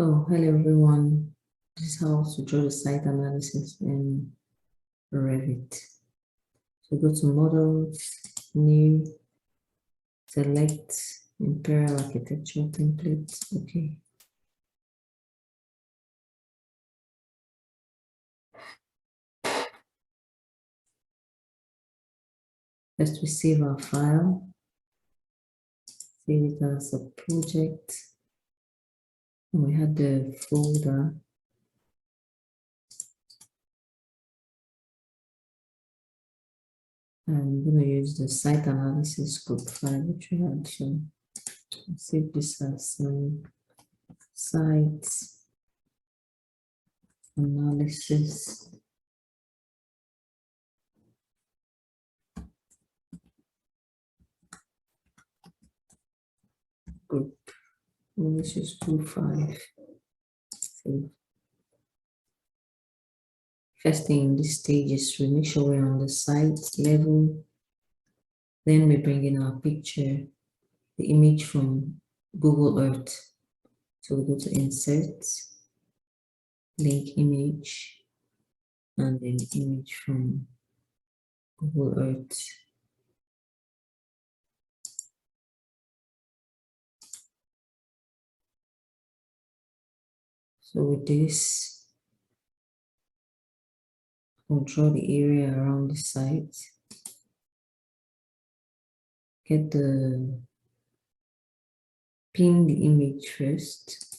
Oh, hello everyone. This is how to draw the site analysis in Revit. So go to Models, New, select Imperial Architectural Template. Okay. First we save our file. Save it as a project. And we had the folder. I'm going to use the site analysis group file which we had. So save this as site analysis group. This is group 5. Save. First thing in this stage is to make sure we're on the site level. Then we bring in our picture, the image from Google Earth. So we go to Insert, Link Image, and then image from Google Earth. So with this, we'll draw the area around the site. Get pin the image first,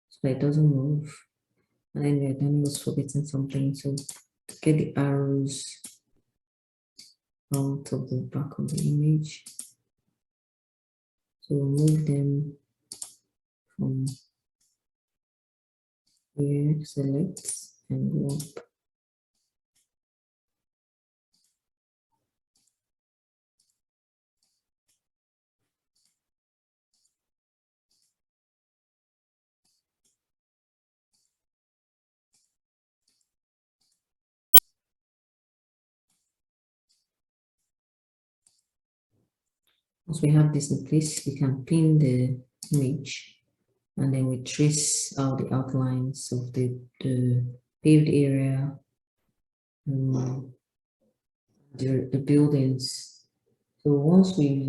so that it doesn't move. And then we're done was forgetting something. So get the arrows out of the back of the image. So move them from here, select, and go up. Once we have this in place, we can pin the image, and then we trace out the outlines of the paved area, the buildings. So once we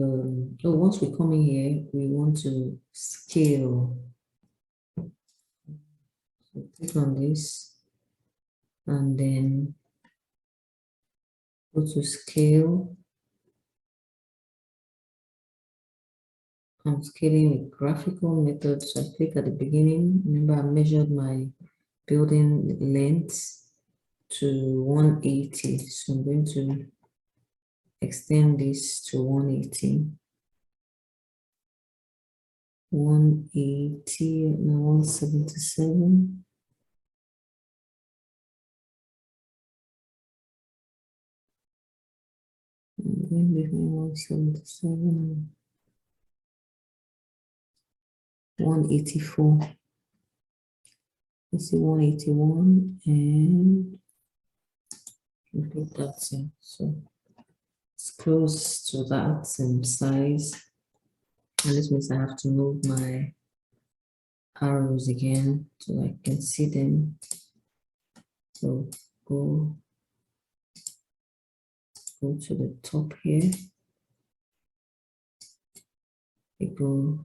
come in here, we want to scale. So click on this, and then go to scale. I'm scaling with graphical method, so I click at the beginning. Remember, I measured my building length to 180, so I'm going to extend this to 180. 180, now 177. I'm going between 177 and 184. Let's see, 181, and put that in. So it's close to that same size. And this means I have to move my arrows again so I can see them. So go to the top here. We go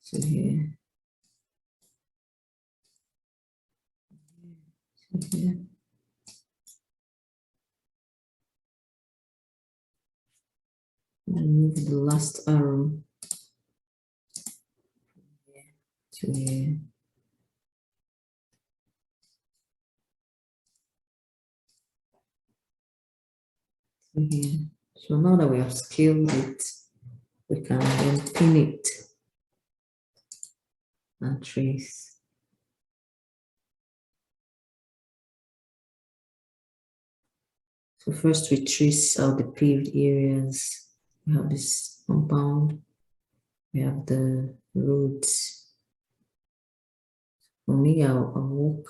to here. To here. And move the last arrow to here. To here. So now that we have scaled it, we can then pin it and trace. So first we trace out the paved areas. We have this compound. We have the roads. For me, I'll walk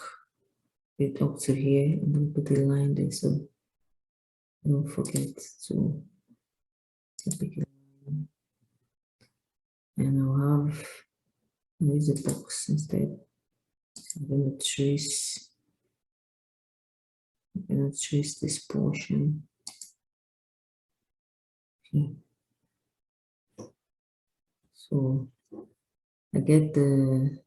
it up to here and then put a line there, so don't forget to pick a line. and I'll use a box instead. I'm going to trace this portion. Okay. So I get the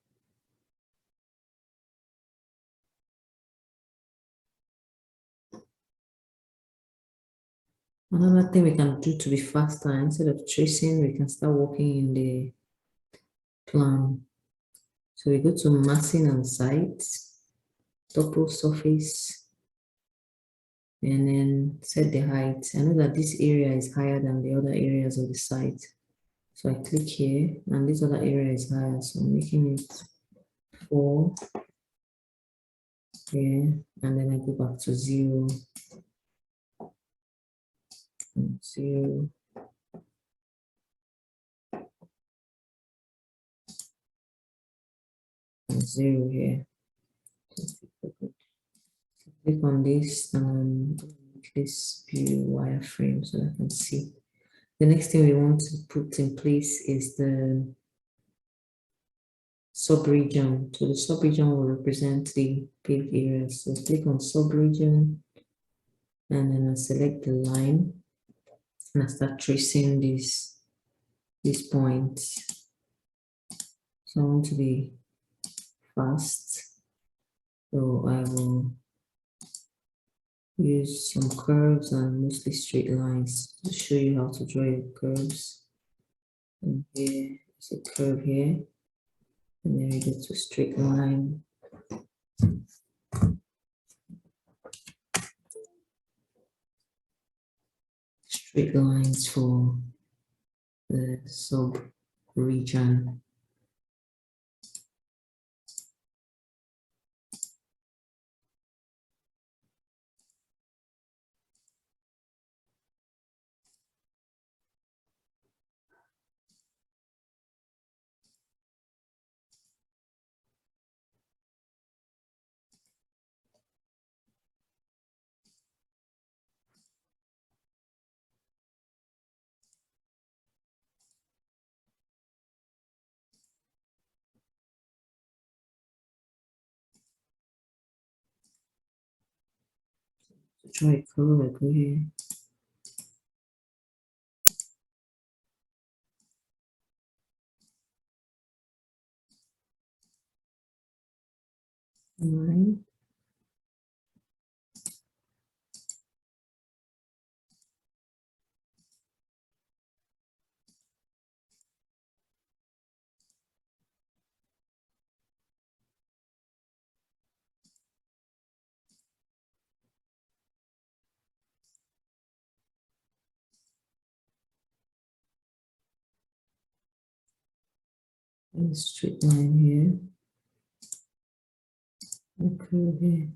another thing we can do to be faster, instead of tracing, we can start working in the plan. So we go to massing and sites, double surface, and then set the height. I know that this area is higher than the other areas of the site. So I click here, and this other area is higher, so I'm making it 4 here, and then I go back to 0, and 0, and 0 here. Click on this and make this view wireframe so I can see. The next thing we want to put in place is the subregion. So the subregion will represent the paved areas. So click on subregion, and then I select the line, and I start tracing these points. So I want to be fast. So I will use some curves and mostly straight lines to show you how to draw your curves. And here is a curve here, and then we get to straight line. Straight lines for the sub-region. Draw a curve, I go here. Line. And a straight line here. A curve here.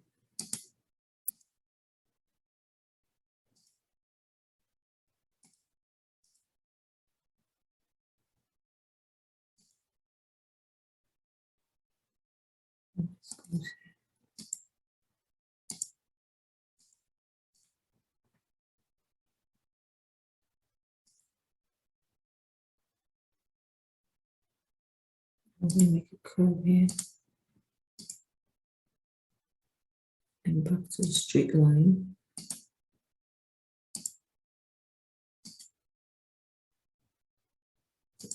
I'm going to make a curve here. And back to the straight line.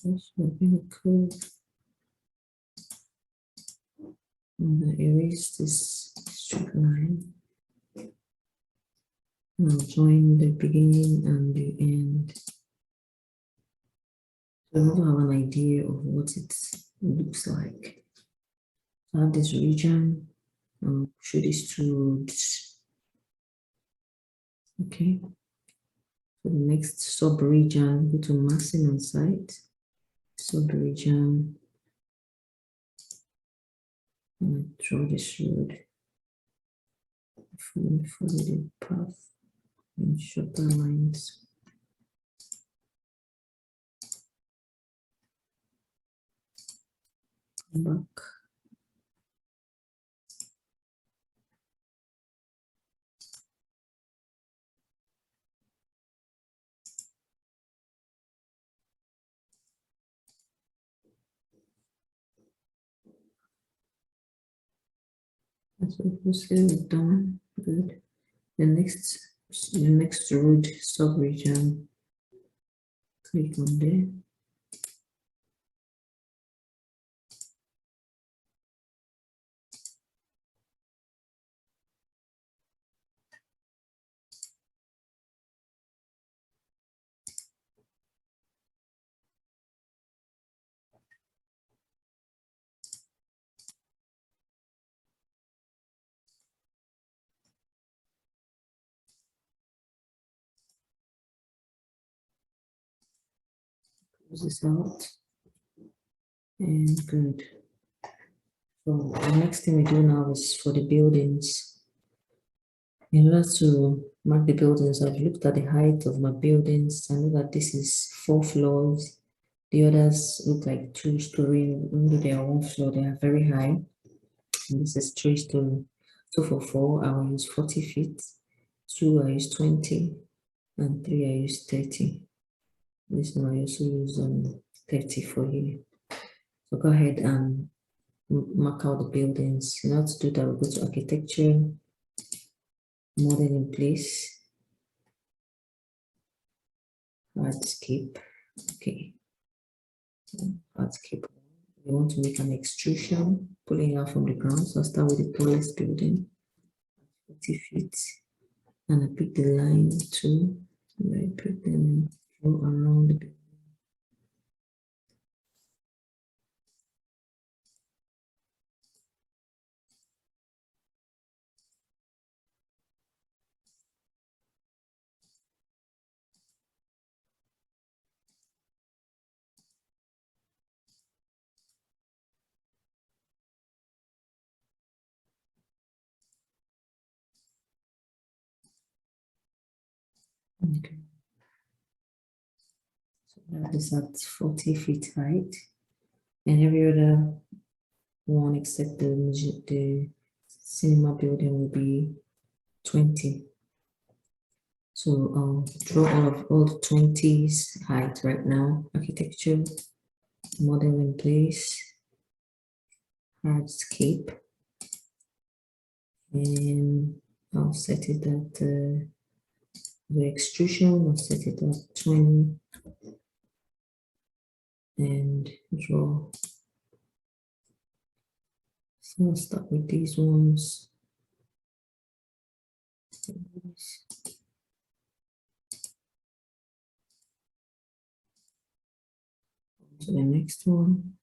Also making a curve. And I erase this straight line. And I'll join the beginning and the end. So I want to have an idea of what it looks like. I have this region. I'll show these two roads. Okay. For the next sub-region, go to massing and site. Sub-region. And I draw this road. Follow the path and shorter lines. Back. That's what we say we've done. Good. The next road sub-region, click on there. Close this out. And good. So the next thing we do now is for the buildings. In order to mark the buildings, I've looked at the height of my buildings. I know that this is 4 floors. The others look like 2-story. Even though they are 1 floor, they are very high. And this is 3-story. So for 4, I will use 40 feet. 2, I use 20. And 3, I use 30. This one I also use 30 for here. So go ahead and mark out the buildings. In order to do that, we'll go to architecture, model in place, hardscape. Okay, hardscape. We want to make an extrusion, pulling out from the ground. So I'll start with the tallest building, 40 feet, and I pick the line too. And I put them all around the building. Okay. So that is at 40 feet height, and every other one except the cinema building will be 20. So I'll draw all the 20s height right now. Architecture, model in place, hardscape, and I'll set it at the extrusion. I'll set it at 20 and draw. So I'll start with these ones. To the next one.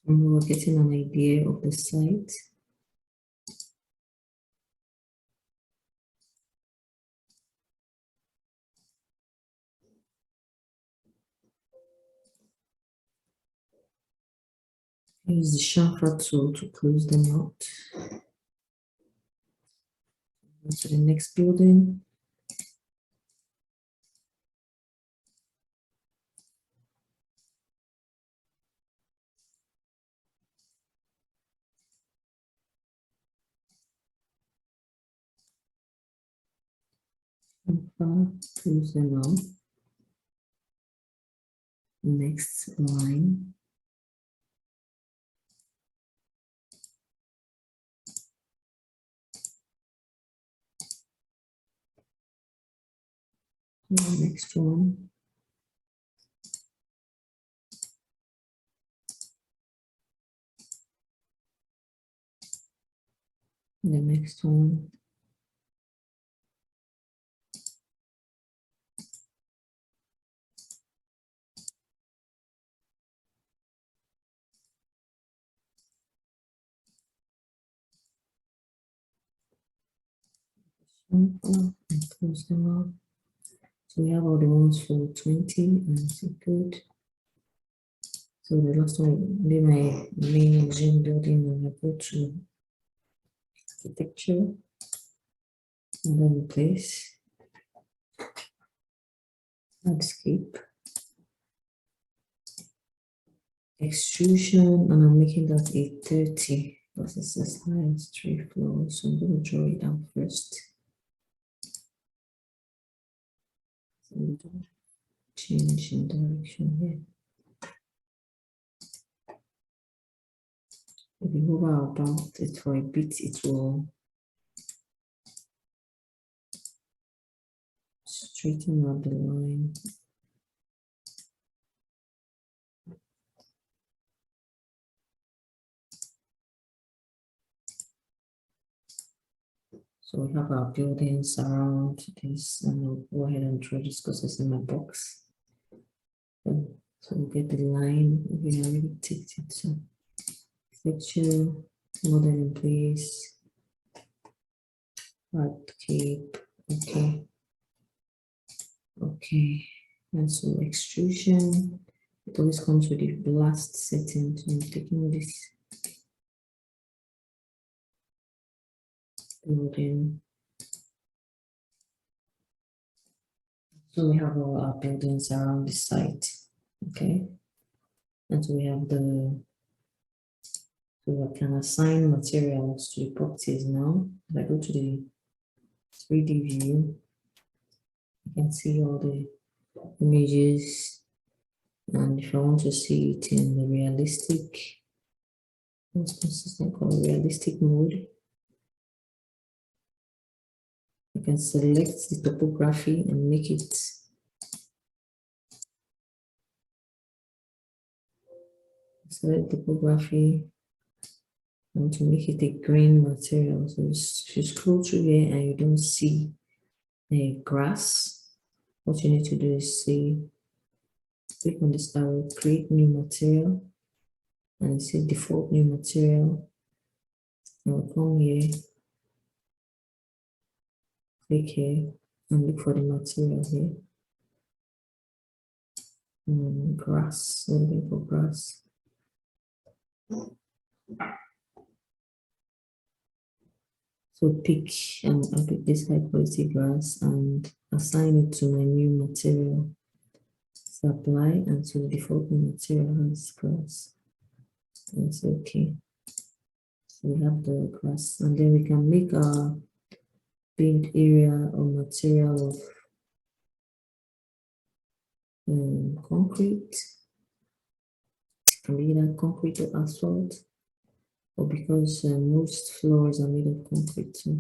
And we're getting an idea of the site. Use the chamfer tool to close them out. To the next building. Close them out. Next line. The next one. The next one. And close them out. So we have all the ones for 20 and good. So the last one will be my main Zoom building, and I go to architecture, and then in place, landscape, extrusion, and I'm making that a 30 because it's as high as 3 floors. So I'm going to draw it out first. So change in direction here. If we hover about it for a bit, it will straighten out the line. So we have our buildings around this, and I'll go ahead and draw this because it's in my box. So we'll get the line. We already ticked it. So picture, model in place, hard cape, okay. Okay, and so extrusion, it always comes with the blast setting. So I'm taking this building. So we have all our buildings around the site, okay? And so we have so I can assign materials to the properties now. If I go to the 3D view, you can see all the images. And if I want to see it in the realistic, what's consistent called realistic mode, you can select the topography and make it select topography and to make it a green material. So if you scroll through here and you don't see a grass, what you need to do is say, click on this arrow, create new material, and you see default new material. And we'll come here, click here, and look for the material here. Grass, looking for grass. So pick, I'll pick this high quality grass and assign it to my new material. So apply, and so the default new material has grass. And it's okay. So we have the grass, and then we can make a build area or material of concrete. It can be either concrete or asphalt, or because most floors are made of concrete, so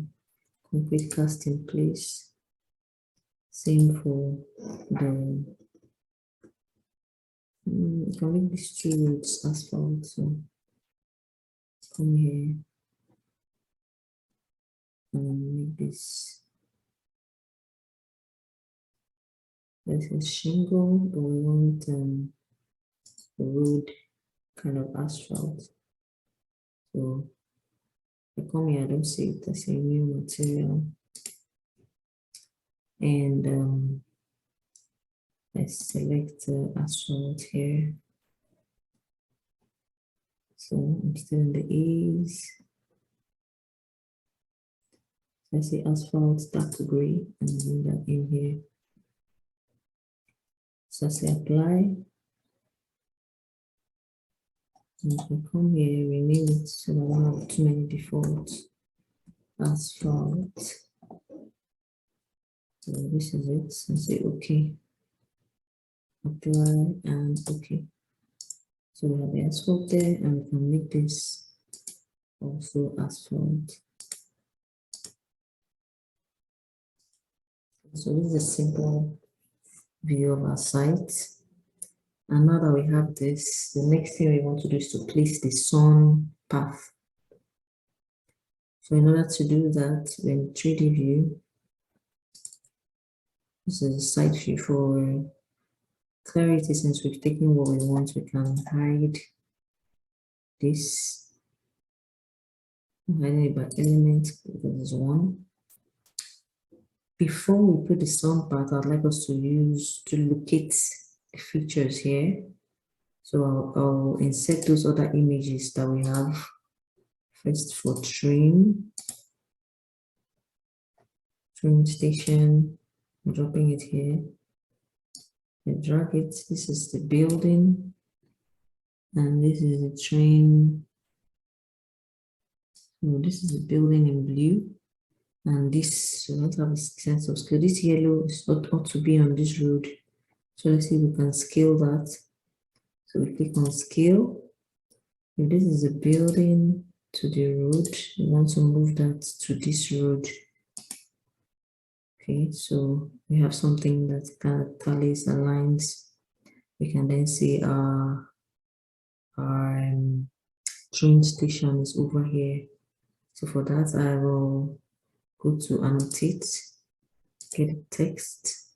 concrete cast in place. Same for the you can make these two roads asphalt. So come here and make this. This is shingle, but we want the road kind of asphalt. So I come here, I don't see it as a new material. And I select asphalt here. So I'm still in the E's. I say asphalt dark gray and bring that in here. So I say apply. And if I come here, rename it so that I don't have too many defaults. Asphalt. So this is it. So say okay. Apply and okay. So we have the asphalt there, and we can make this also asphalt. So this is a simple view of our site. And now that we have this, the next thing we want to do is to place the sun path. So in order to do that, in 3D view, this is a site view for clarity. Since we've taken what we want, we can hide this. I'm hiding it by element because it's one. Before we put the sun path, I'd like us to locate the features here. So I'll insert those other images that we have. First for train station, I'm dropping it here. I drag it. This is the building, and this is the train. So this is the building in blue, and this, so let's have a sense of scale. This yellow is ought to be on this road. So let's see if we can scale that. So we click on scale, If this is a building to the road, we want to move that to this road. Okay, so we have something that kind of tallies, aligns. We can then see our train station is over here. So for that, I will go to annotate, get the text,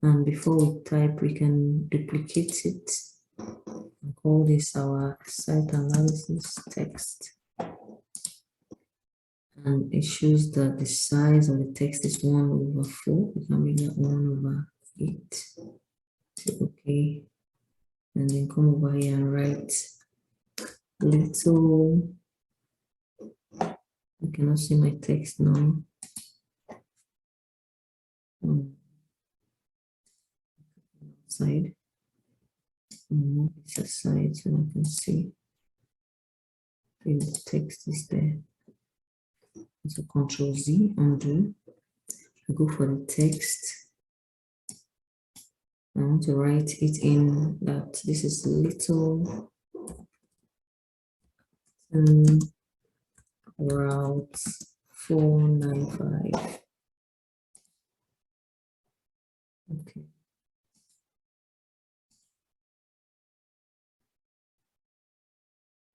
and before we type, we can duplicate it and call this our site analysis text. And it shows that the size of the text is 1/4. We can make that 1/8. Say okay, and then come over here and write little. I cannot see my text now. Side. Move this aside so I can see. Okay, the text is there. So Control Z, undo. I go for the text. I want to write it in that this is little route 495. Okay.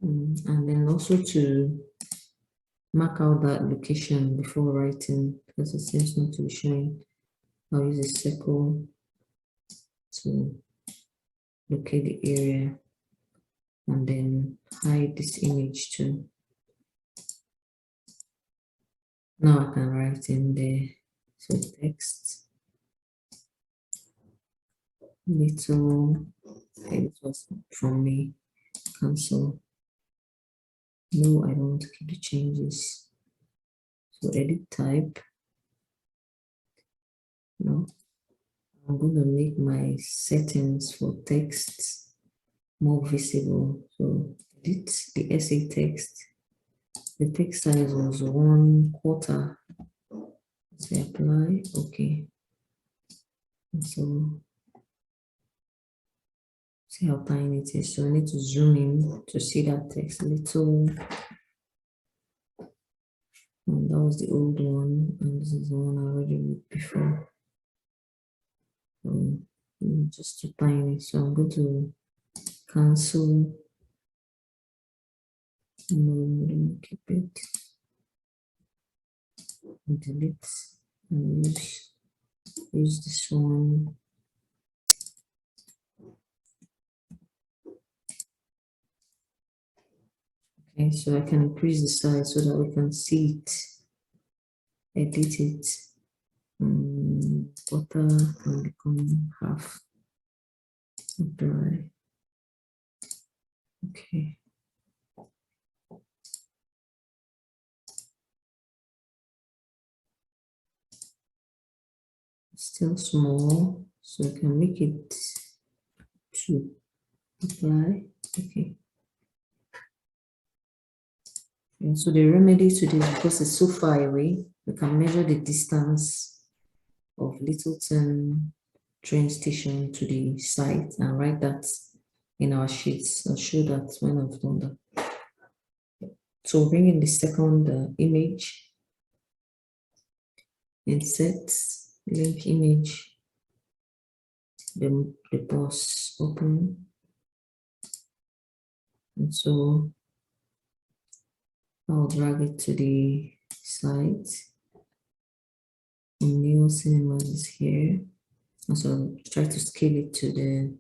And then also to mark out that location before writing, because it seems not to be showing. I'll use a circle to locate the area and then hide this image too. Now I can write in there. So text little, it was from me, cancel. No, I don't want to keep the changes. So edit type. No, I'm going to make my settings for text more visible. So edit the essay text. The text size was 1/4. Say apply, okay. And so see how tiny it is. So I need to zoom in to see that text a little. And that was the old one, and this is the one I already made before. Just too tiny, so I'm going to cancel. No, let me keep it. Delete and use this one. Okay, so I can increase the size so that we can see it. Edit it. Quarter can become half. Dry. Okay. Still small, so I can make it 2. Apply. Okay. And so the remedy to this, because it's so far away, we can measure the distance of Littleton train station to the site and write that in our sheets. I'll show that when I've done that. So bring in the second image, insert link image, the bus open, and so I'll drag it to the site. New cinemas is here. So I'll try to scale it to the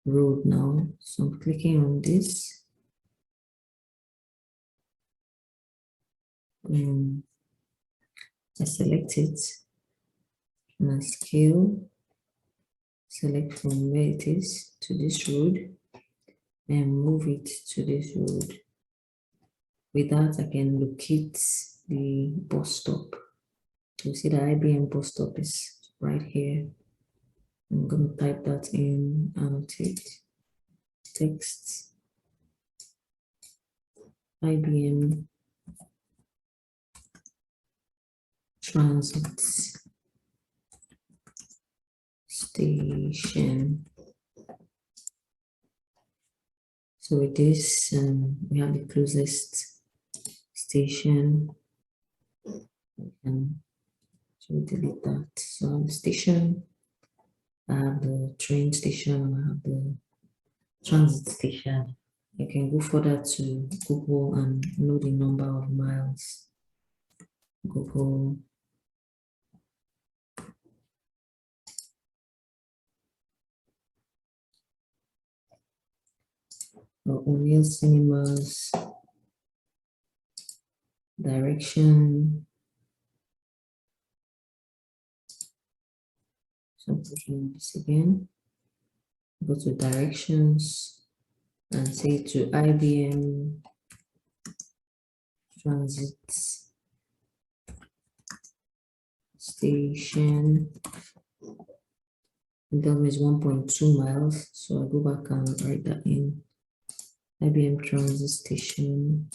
road now. So I'm clicking on this. I select it and I scale. Select from where it is to this road and move it to this road. With that, I can locate the bus stop. You see the IBM bus stop is right here. I'm going to type that in, annotate, text, IBM transit station So with this, we have the closest station. And so we delete that. So on the station, I have the train station, I have the transit station. You can go further to Google and know the number of miles. Google. O'Neill Cinemas. Direction. So I'm pushing this again. Go to directions and say to IBM Transit Station. That is 1.2 miles. So I go back and write that in. IBM Transit Station,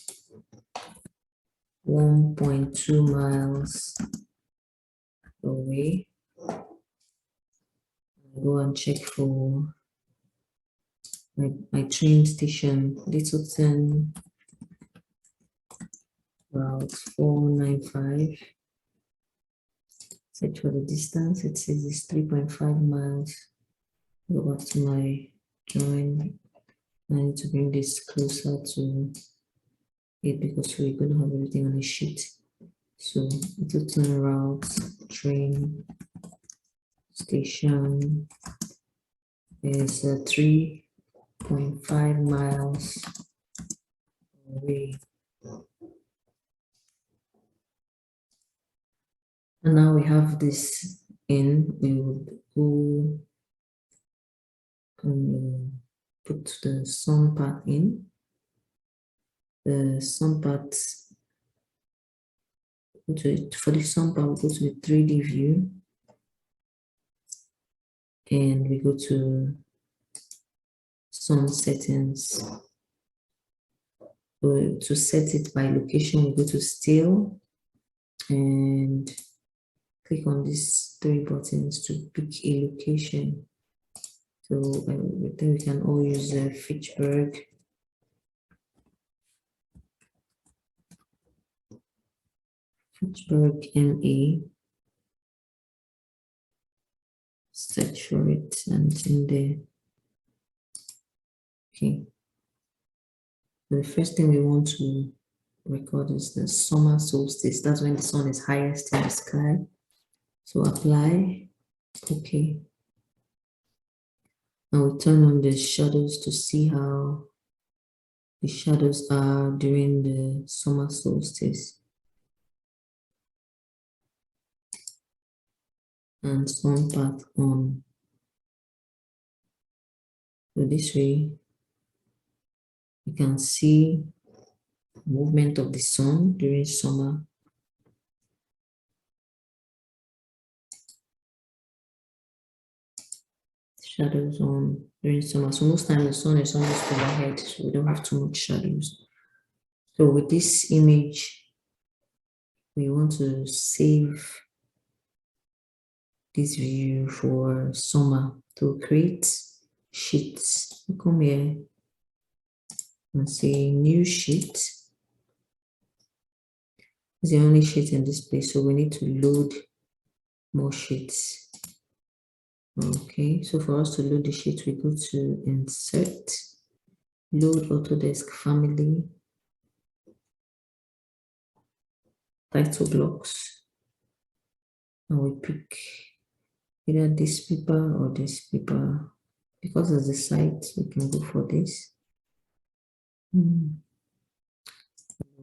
1.2 miles away. I go and check for my train station, Littleton, route 495. Search for the distance. It says it's 3.5 miles. Go back to my drawing. I need to bring this closer to it because we're going to have everything on a sheet. So Littleton route, train station is 3.5 miles away. And now we have this in, we would go and put the sun part in. The sun part, for the sun part, we go to the 3D view and we go to sun settings. So to set it by location, we go to still and click on these 3 buttons to pick a location. So I think we can all use Fitchburg. Fitchburg MA. Search for it and it's in there. Okay. So the first thing we want to record is the summer solstice. That's when the sun is highest in the sky. So apply. Okay. And we turn on the shadows to see how the shadows are during the summer solstice. And sun path on. So this way, you can see movement of the sun during summer. Shadows on during summer. So most time the sun is almost overhead, so we don't have too much shadows. So with this image, we want to save this view for summer. To create sheets, come here and say new sheet. It's the only sheet in this place, so we need to load more sheets. Okay, so for us to load the sheet, we go to insert, load Autodesk family, title blocks, and we pick either this paper or this paper. Because of the site, we can go for this.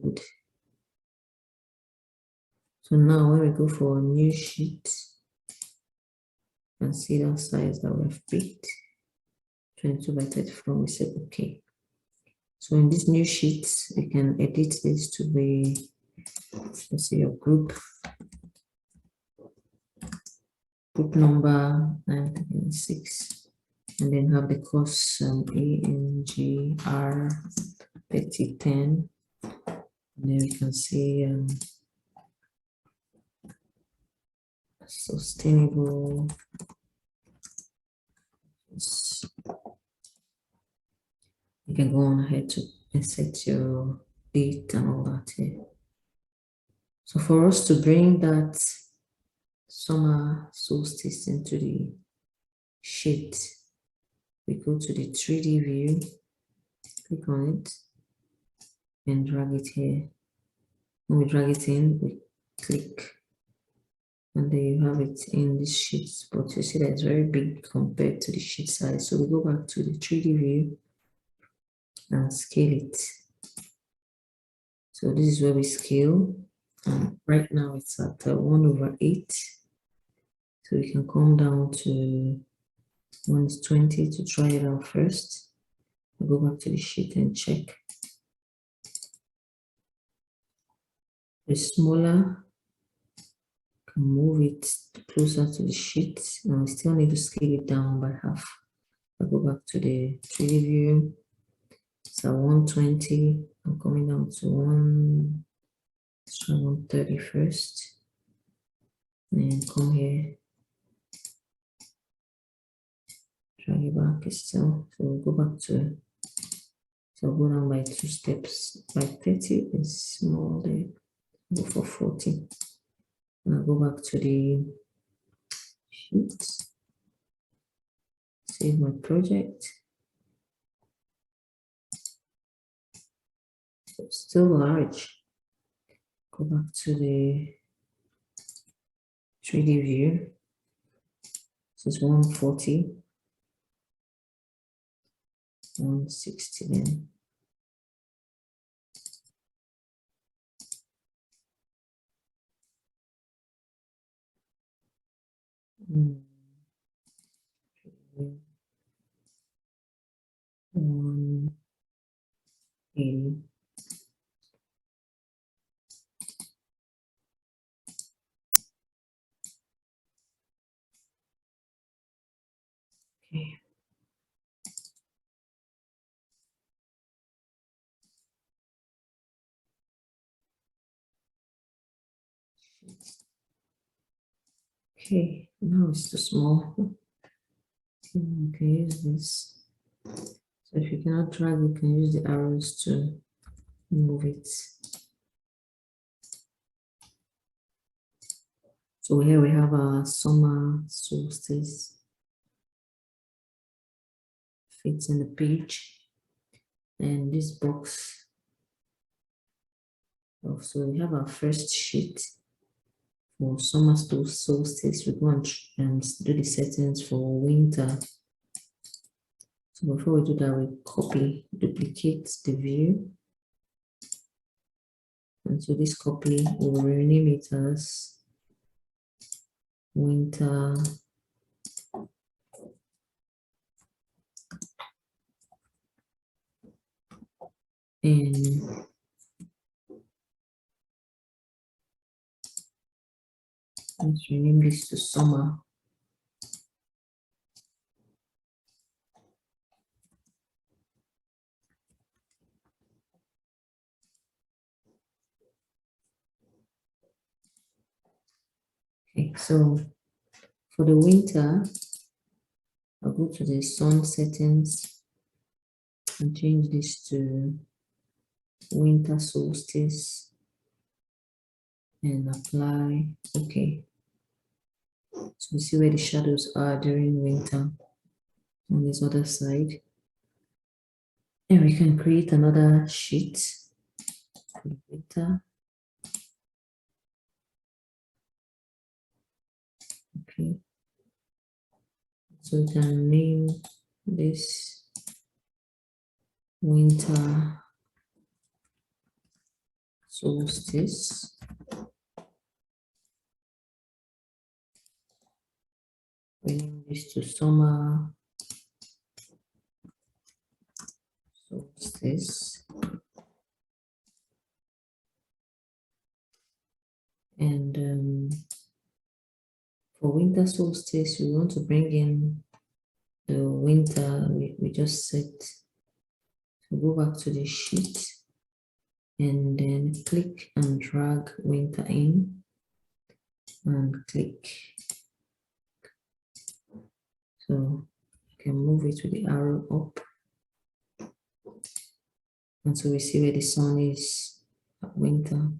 Good. So now when we go for a new sheet, you can see that size that we have picked, 22 by 34, we say okay. So in this new sheet, we can edit this to be, let's say, your group number 936, and then have the course ANGR 3010, and then we can see sustainable. You can go on ahead to insert your date and all that here. So for us to bring that summer solstice into the sheet, we go to the 3D view, click on it, and drag it here. When we drag it in, we click, and there you have it in this sheet. But you see that it's very big compared to the sheet size. So we go back to the 3D view and scale it. So this is where we scale. And right now it's at 1/8. So we can come down to 1:20 to try it out first. I'll go back to the sheet and check. It's smaller. Can move it closer to the sheet, and we still need to scale it down by half. I'll go back to the 3D view. It's at 120. I'm coming down to 130 first. And come here. Drag it back still. So we'll go back to, so go down by 2 steps. By 30 is small there. Go for 40. And I'll go back to the sheet. Save my project. So still large. Go back to the 3D view. This is 140. 160 then. Mm. 180. Okay. Okay, now it's too small. You can use this. So if you cannot drag, you can use the arrows to move it. So here we have our summer solstice. Fits in the page. And this box. So we have our first sheet for summer solstice. We want to do the settings for winter. So before we do that, we copy, duplicate the view. And so this copy, we will rename it as winter and let's rename this to summer. Okay, so for the winter, I'll go to the sun settings and change this to winter solstice and apply. Okay. So we see where the shadows are during winter on this other side. And we can create another sheet for winter. Okay. So we can name this winter solstice. We name this to summer solstice. And for winter solstice, we want to bring in the winter we just set. So go back to the sheet and then click and drag winter in and click. So you can move it with the arrow up. And so we see where the sun is at winter.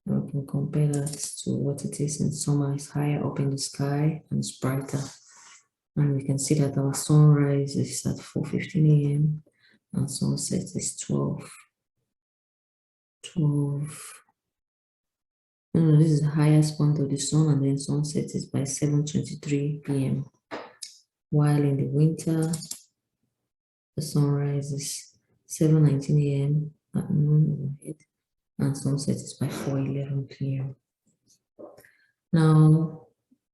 And we can compare that to what it is in summer. It's higher up in the sky and it's brighter. And we can see that our sunrise is at 4:15 a.m. and sunset is 12. No, this is the highest point of the sun, and then sunset is by 7:23 p.m. While in the winter, the sunrise is 7:19 a.m. at noon overhead, and sunset is by 4:11 p.m. Now,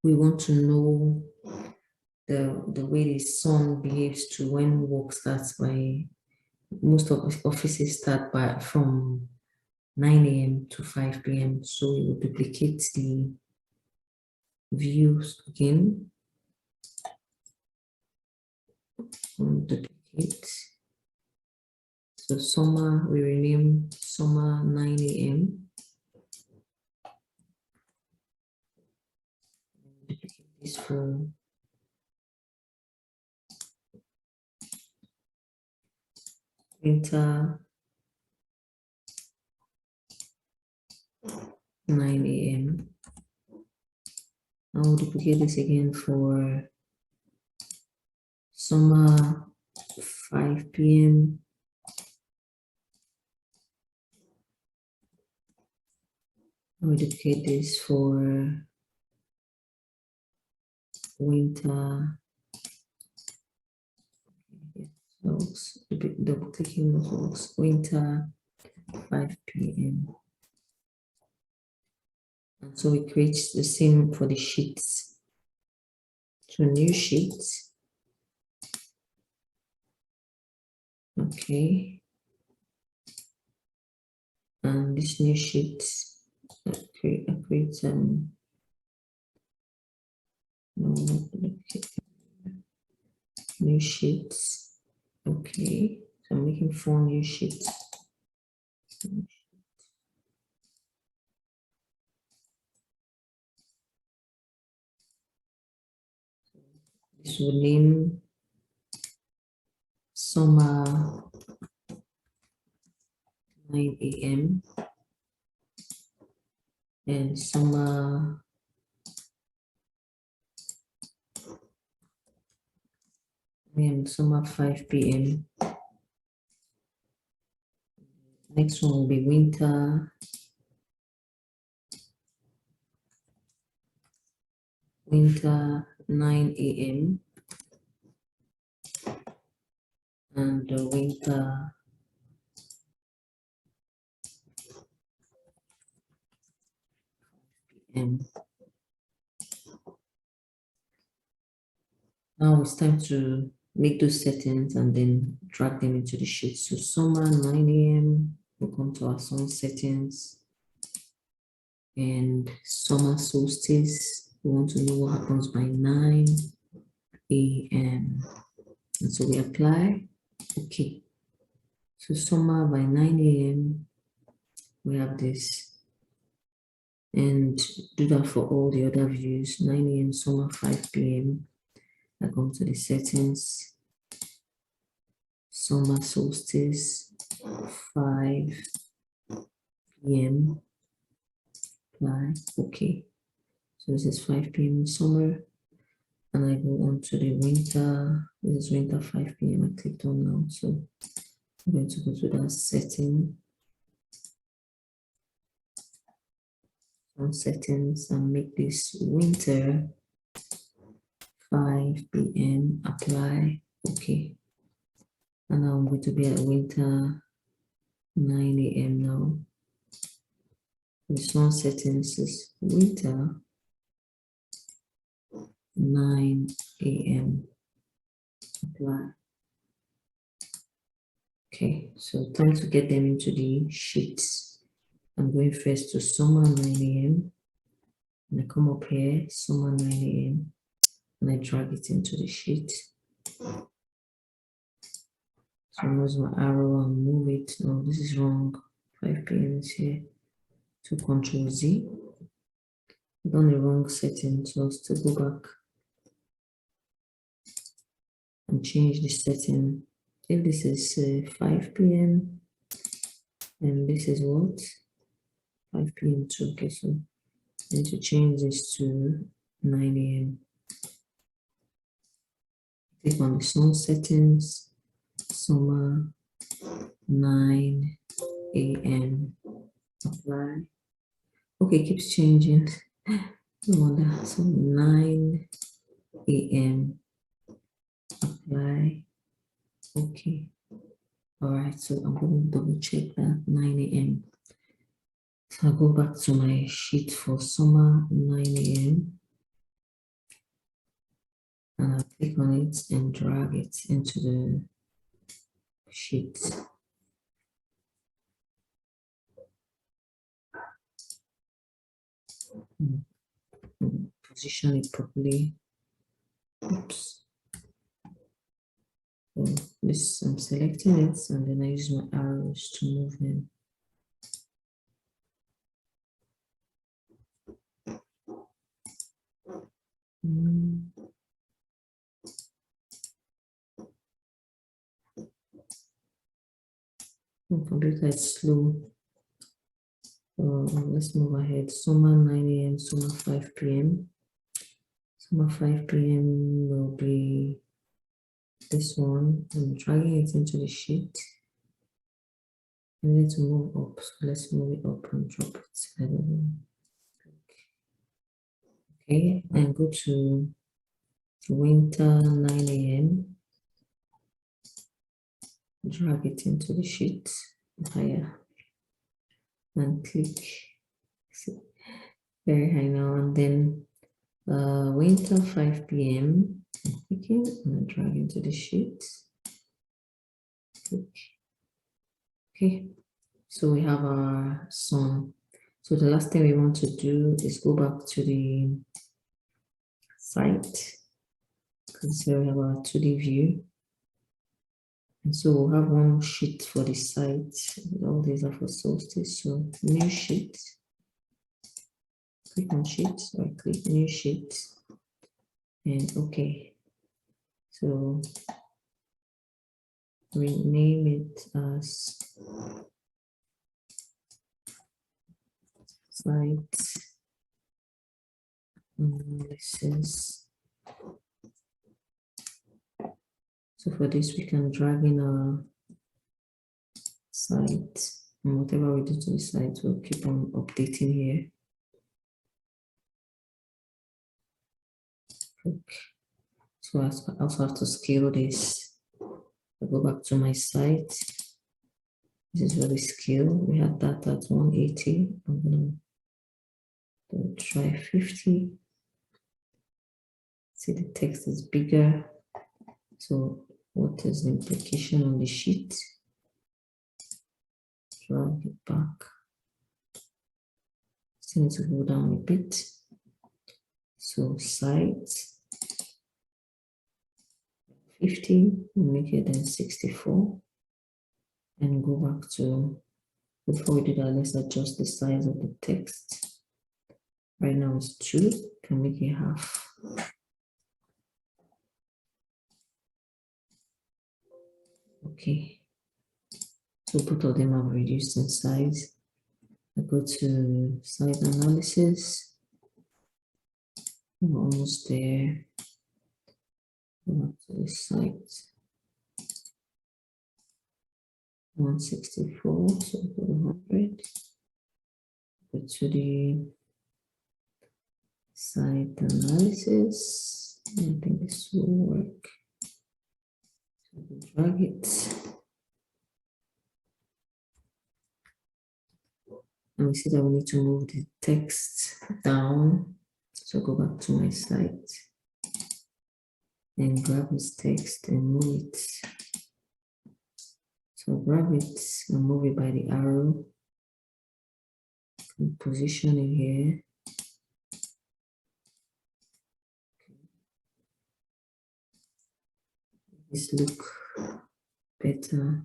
we want to know the way the sun behaves to when work starts. By most of offices start from 9 a.m. to 5 p.m. So we will duplicate the views again. Duplicate. So summer, we rename summer 9 a.m. Duplicate this for winter 9 a.m. I will duplicate this again for summer 5 p.m. I will duplicate this for winter. Double clicking the works. Winter 5 p.m. And so we create the same for the sheets. So new sheets. Okay. And this new sheet, create new sheets. Okay, so I'm making 4 new sheets. This will name summer 9 a.m. and summer summer 5 p.m. Next one will be winter 9 a.m. and winter 5 p.m. Now it's time to make those settings and then drag them into the sheet. So summer 9 a.m. We'll come to our sun settings and summer solstice. We want to know what happens by 9 a.m. And so we apply. Okay. So summer by 9 a.m. we have this. And do that for all the other views. 9 a.m. summer 5 p.m. I come to the settings, summer solstice, 5 p.m. apply. Okay, so this is 5 p.m. in summer, and I go on to the winter. This is winter 5 p.m. I clicked on now, so I'm going to go to that setting, on settings, and make this winter 5 p.m. apply. Okay, and now I'm going to be at winter 9 a.m. now. The sun settings is winter 9 a.m. apply. Okay, so time to get them into the sheets. I'm going first to summer 9 a.m. and I come up here, summer 9 a.m. and I drag it into the sheet. So I use my arrow and move it. No, this is wrong. 5 p.m. is here. To Control Z. I've done the wrong setting, so I'll still go back and change the setting if this is 5 p.m. and this is what? 5 p.m. too. Okay, so I need to change this to 9 a.m. Click on the sun settings, summer, 9 a.m. Apply. Okay, keeps changing. No wonder. So 9 a.m. Apply. Okay. All right. So I'm going to double check that 9 a.m. So I'll go back to my sheet for summer 9 a.m. and I'll click on it and drag it into the sheet. Position it properly. Oops. So this, I'm selecting it and then I use my arrows to move them. My computer is slow. Let's move ahead. Summer 9 a.m., summer 5 p.m. Summer 5 p.m. will be this one. I'm dragging it into the sheet. I need to move up, so let's move it up and drop it. Okay, and go to winter 9 a.m. Drag it into the sheet higher and click. Very high now, and then winter 5 p.m. Clicking and drag into the sheet. Click. Okay, so we have our sun. So the last thing we want to do is go back to the site, because here we have our 2D view. And so we'll have one sheet for the site. All these are for solstice. So new sheet. Click on sheet or click new sheet. And okay. So rename it as site analysis. So for this, we can drag in our site, and whatever we do to the site, we'll keep on updating here. Okay. So I also have to scale this. I go back to my site. This is where we scale. We had that at 180. I'm going to try 50. See, the text is bigger. So what is the implication on the sheet? Drag it back. Still need to go down a bit. So site 50, make it then 64. And go back to, before we do that, let's adjust the size of the text. Right now it's 2, can make it half. Okay, so both of them have reduced in size. I go to site analysis. We're almost there. Go back to the site. 164, so go to 100. Go to the site analysis. I think this will work. So drag it. And we see that we need to move the text down. So go back to my site and grab this text and move it. So grab it and move it by the arrow. And position it here. This look better.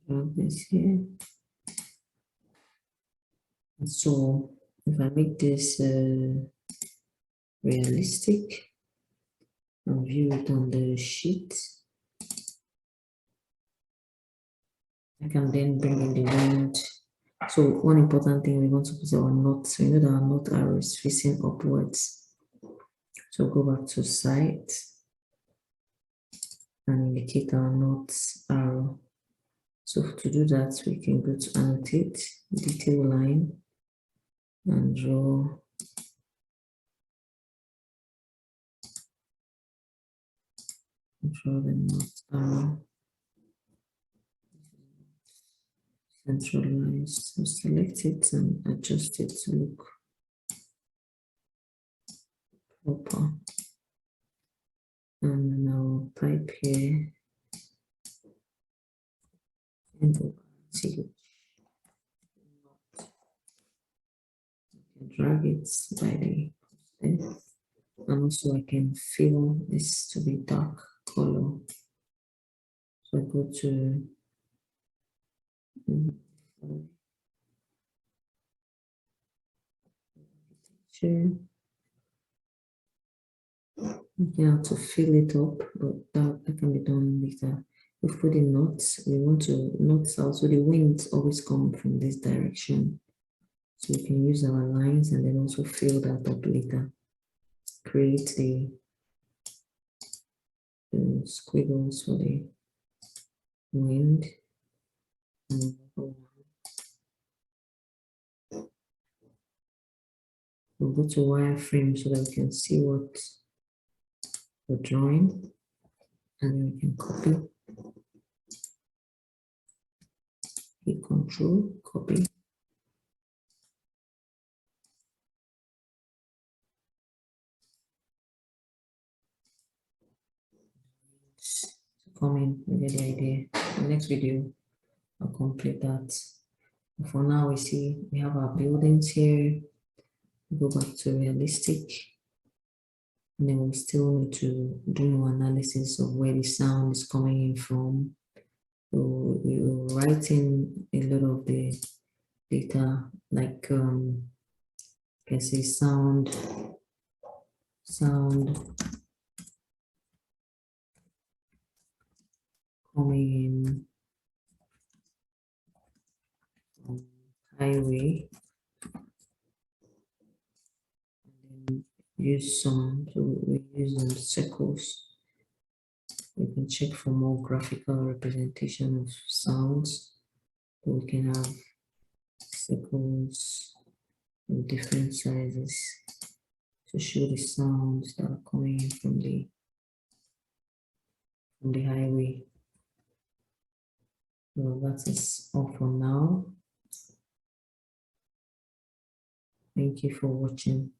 Grab this here. And so if I make this realistic, and view it on the sheet. I can then bring in the wind. So one important thing, we want to put our knot. So you know that our knot arrow is facing upwards. So go back to site and indicate our knot arrow. So to do that, we can go to annotate, detail line, and draw the knot arrow. Centralized. So select it and adjust it to look proper. And now type here and see, drag it by the process. And also I can fill this to be dark color. So I go to architecture. You have to fill it up, but that can be done later. We put the knots. We want to knots out, so the winds always come from this direction. So we can use our lines and then also fill that up later. Create the squiggles for the wind. And we'll go to wireframe so that we can see what we're drawing, and then we can copy. Hit Control, copy. Come in, you get the idea. The next video, I'll complete that. But for now, we see we have our buildings here. Go back to realistic, and then we'll still need to do more analysis of where the sound is coming in from. So we will write in a lot of the data, like you can say sound coming in from highway, and then use some, so we use circles. We can check for more graphical representation of sounds. So we can have circles in different sizes to show the sounds that are coming in from the highway. So that is all for now. Thank you for watching.